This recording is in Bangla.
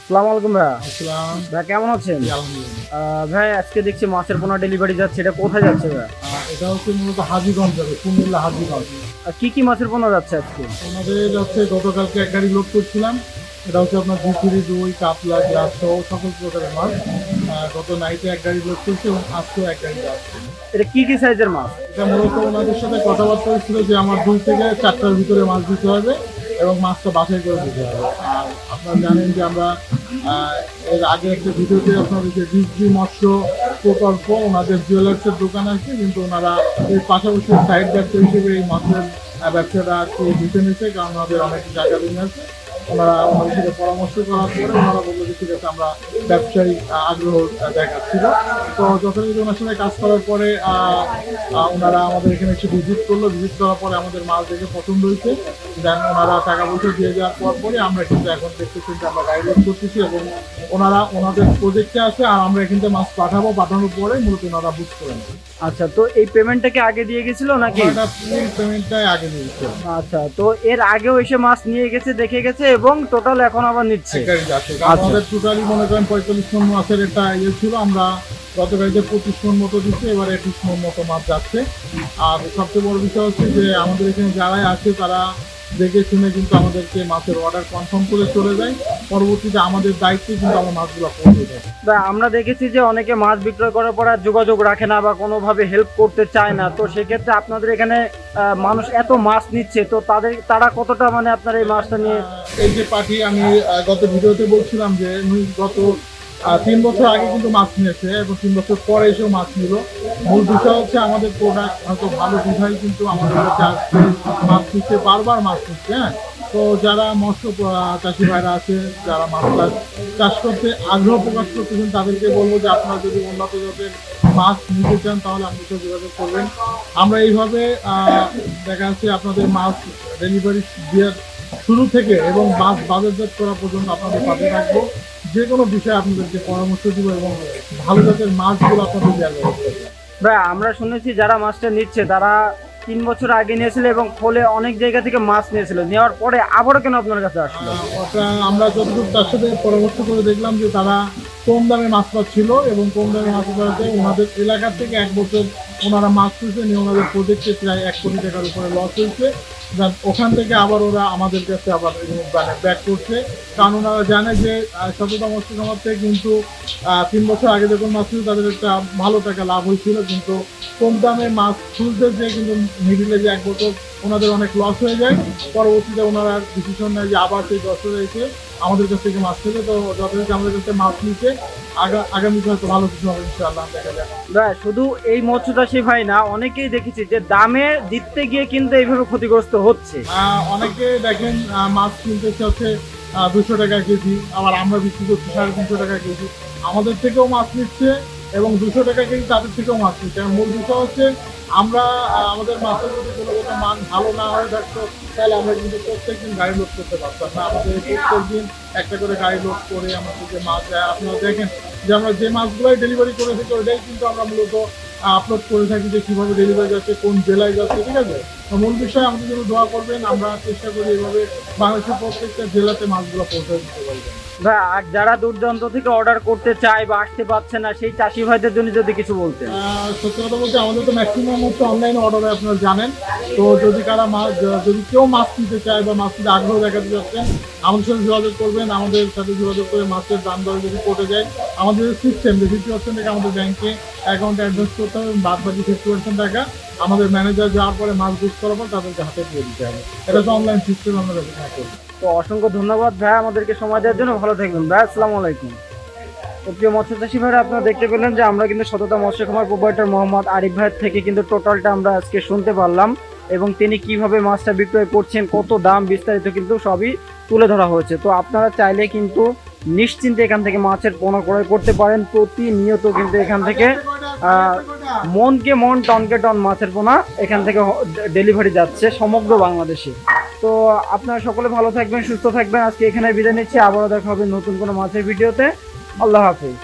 আসসালামু আলাইকুম ভাইয়া। আসসালাম। ভাই কেমন আছেন? জি, আলহামদুলিল্লাহ। ভাই আজকে দেখছি মাছের পোনা ডেলিভারি যাচ্ছে, এটা কোথায় যাচ্ছে ভাইয়া? এটা হচ্ছে মূলত হাজীগঞ্জ যাবে, কুমিল্লা হাজীগঞ্জ। কি কি মাছের পোনা যাচ্ছে আজকে? আমাদের হচ্ছে গতকালকে এক গাড়ি লোড করছিলাম। এটা হচ্ছে আপনার ঝুঁকুরি, রুই, কাতলা, গ্লাস সহ সকল প্রকারের মাছ। গত নাইটে এক গাড়ি লোড করছি এবং আজকেও এক গাড়ি যাচ্ছে। এটা কি কি সাইজের মাছ? এটা মূলত ওনাদের সাথে কথাবার্তা হচ্ছিল যে আমার 2 থেকে 4টার ভিতরে মাছ দিতে হবে এবং মাছটা বাছাই করে দিতে হবে। আর আপনারা জানেন যে আমরা এর আগে একটা ভিডিওতে আপনাদের যে রিজভি মৎস্য প্রকল্প, ওনাদের জুয়েলার্সের দোকান আছে, কিন্তু ওনারা এর পাশাপাশি সাইড ব্যবসা হিসেবে এই মাছের ব্যবসাটা আজকে দিতে নিচ্ছে, কারণ ওনাদের অনেক জায়গা জমি আছে। ওনারা ওনাদের সাথে পরামর্শ করার পরে ওনারা বললো যে ঠিক আছে, আমরা ব্যবসায়ী আগ্রহ দেখাচ্ছিল। তো যথারীতি ওনার সাথে কাজ করার পরে ওনারা আমাদের এখানে একটু ভিজিট করলো। ভিজিট করার পরে আমাদের মাল দেখে পছন্দ হয়েছে। দেন ওনারা টাকা পয়সা দিয়ে যাওয়ার পরে আমরা কিন্তু এখন দেখতেছি যে আমরা গাড়ি লোড করতেছি এবং ওনারা ওনাদের প্রজেক্টে আছে, আর আমরা এখান থেকে মাছ পাঠানোর পরে মূলত ওনারা বুক করে নেবে। আচ্ছা, তো এই পেমেন্টটা কি আগে দিয়ে গেছিল নাকি? পেমেন্টটাই আগে দিয়েছে। আচ্ছা, তো এর আগেও এসে মাছ নিয়ে গেছে, দেখে গেছে এবং টোটাল এখন আবার নিচ্ছে। আমাদের টোটালি মনে করেন 45 মন মাছের একটা ইয়ে ছিল। আমরা গত গাড়িতে 25 মন মতো দিচ্ছি, এবার 21 মন মতো মাছ যাচ্ছে। আর সবচেয়ে বড় বিষয় হচ্ছে যে আমাদের এখানে যারাই আছে তারা দেখে শুনে কিন্তু আমাদেরকে মাছের অর্ডার কনফার্ম করে চলে যায়। পরবর্তীতে আমাদের দায়িত্বে কিন্তু আমরা মাছগুলো পৌঁছে দেয়। আমরা দেখেছি যে অনেকে মাছ বিক্রয় করার পর আর যোগাযোগ রাখে না বা কোনোভাবে হেল্প করতে চায় না, তো সেক্ষেত্রে আপনাদের এখানে মানুষ এত মাছ নিচ্ছে, তো তারা কতটা মানে আপনার এই মাছটা নিয়ে? এই যে পাখি আমি গত ভিডিওতে বলছিলাম যে গত 3 বছর আগে কিন্তু মাছ নিয়েছে এবং 3 বছর পরে এসেও মাছ নিল। মূল বিষয় হচ্ছে আমাদের প্রোডাক্ট হয়তো ভালো বিধায় কিন্তু আমাদের কাছে মাছ নিচ্ছে, বারবার মাছ নিচ্ছে। হ্যাঁ, তো যারা মৎস্য চাষি ভাইরা আছে, যারা মাছ চাষ করতে আগ্রহ প্রকাশ করতেছেন, তাদেরকে বলবো যে আপনারা যদি উন্নত জাতের মাছ নিতে চান তাহলে আমাদের সাথে যোগাযোগ করবেন। আমরা এইভাবে দেখা যাচ্ছে আপনাদের মাছ ডেলিভারি দেওয়ার শুরু থেকে এবং মাছ বাজারজাত করা পর্যন্ত আপনাদের পাশে রাখবো। যে কোনো বিষয়ে আপনাদেরকে পরামর্শ দিব এবং ভালো জাতের মাছগুলো আপনাদের দেওয়ার ব্যবস্থা করবো। ভাই আমরা শুনেছি যারা মাছটা নিচ্ছে তারা 3 বছর আগে নিয়েছিল এবং ফলে অনেক জায়গা থেকে মাছ নিয়েছিল, নেওয়ার পরে আবারও কেন আপনার কাছে আসলো? ওটা আমরা যতটুকু তার সাথে পরামর্শ করে দেখলাম যে তারা কম দামে মাছ পাচ্ছিল এবং কম দামে মাছ পাওয়াতে ওনাদের এলাকার থেকে 1 বছর ওনারা মাছ তুলছে নিয়ে ওনাদের প্রজেক্টে প্রায় 1 কোটি টাকার উপরে লস হয়েছে। ওখান থেকে আবার ওরা আমাদের কাছে আবার মানে ব্যাক করছে, কারণ ওনারা জানে যে সততা মৎস্য খামার থেকে কিন্তু 3 বছর আগে যখন মাছ ছিল তাদের একটা ভালো টাকা লাভ হয়েছিল, কিন্তু কম দামে মাছ তুলতে যেয়ে কিন্তু মিডিলে যে 1 বছর ওনাদের অনেক লস হয়ে যায়। পরবর্তীতে ওনারা ডিসিশন নেয় যে আবার সেই 10 হাজার এসে আমাদের কাছ থেকে মাছ নেবে। তো যথারীতি আমাদের কাছে মাছ নিচ্ছে, আগামীতে হয়তো ভালো কিছু হবে ইনশাআল্লাহ, দেখা যায়। শুধু এই মৎস্যচাষী ভাই না, অনেকেই দেখেছি যে দামে দিতে গিয়ে কিন্তু এইভাবে ক্ষতিগ্রস্ত হচ্ছে। অনেকে দেখেন মাছ কিনতে হচ্ছে 200 টাকা কেজি, আবার আমরা বিক্রি করছি 350 টাকা কেজি। আমাদের থেকেও মাছ নিচ্ছে এবং 200 টাকা কেজি তাদের থেকেও মাছ নিচ্ছে। মূল বিষয় হচ্ছে আমরা আমাদের মাছের যদি গুণগত মান ভালো না হয়ে থাকতো তাহলে আমরা কিন্তু প্রত্যেকদিন গাড়ি লোড করতে পারতাম না। আমাদের প্রত্যেকদিন একটা করে গাড়ি লোড করে আমাদের যে মাছ যায়, আপনারা দেখেন যে আমরা যে মাছগুলোই ডেলিভারি করে থাকি ওইটাই কিন্তু আমরা মূলত আপলোড করে থাকি যে কীভাবে ডেলিভারি যাচ্ছে, কোন জেলায় যাচ্ছে। ঠিক আছে, তো মূল বিষয় আমাদের জন্য দোয়া করবেন। আমরা চেষ্টা করি এইভাবে বাংলাদেশের প্রত্যেকটা জেলাতে মাছগুলো পৌঁছে দিতে পারবেন। ভাই আর যারা দূরদূরান্ত থেকে অর্ডার করতে চায় বা আসতে পারছে না, সেই চাষি ভাইদের জন্য যদি কিছু বলতেন। সত্যি কথা বলতে আমাদের তো ম্যাক্সিমাম হচ্ছে অনলাইনে অর্ডারে, আপনারা জানেন। তো যদি যদি কেউ মাছ নিতে চায় বা মাছ নিতে আগ্রহ দেখাতে যাচ্ছেন, আমাদের সাথে যোগাযোগ করবেন। আমাদের সাথে যোগাযোগ করে মাছের দাম দরে যদি পড়ে যায়, আমাদের সিস্টেম যে 50% টাকা আমাদের ব্যাংকে অ্যাকাউন্টে অ্যাডভান্স করতে হবে, বাদ বাকি 50% টাকা আমাদের ম্যানেজার যাওয়ার পরে মাছ বুক করার পর তাদেরকে হাতে দিয়ে দিতে হবে। এটা তো অনলাইন সিস্টেম আমরা ব্যবহার করি। তো অসংখ্য ধন্যবাদ ভাই আমাদেরকে সময় দেওয়ার জন্য। ভালো থাকবেন ভাই, আসসালামু আলাইকুম। তো প্রিয় মৎস্যচাষী ভাইরা, আপনারা দেখতে পেলেন যে আমরা কিন্তু সততা মৎস্য খামার প্রোপাইটার মোহাম্মদ আরিফ ভাইয়ের থেকে কিন্তু টোটালটা আমরা আজকে শুনতে পারলাম এবং তিনি কিভাবে মাছটা বিক্রয় করছেন, কত দাম, বিস্তারিত কিন্তু সবই তুলে ধরা হয়েছে। তো আপনারা চাইলে কিন্তু নিশ্চিন্তে এখান থেকে মাছের পোনা ক্রয় করতে পারেন। প্রতিনিয়ত কিন্তু এখান থেকে মনকে মন, টনকে টন মাছের পোনা এখান থেকে ডেলিভারি যাচ্ছে সমগ্র বাংলাদেশে। তো আপনারা সকলে ভালো থাকবেন, সুস্থ থাকবেন। আজকে এখানে বিদায় নিচ্ছি, আবারও দেখা হবে নতুন কোনো মাছের ভিডিওতে। আল্লাহ হাফেজ।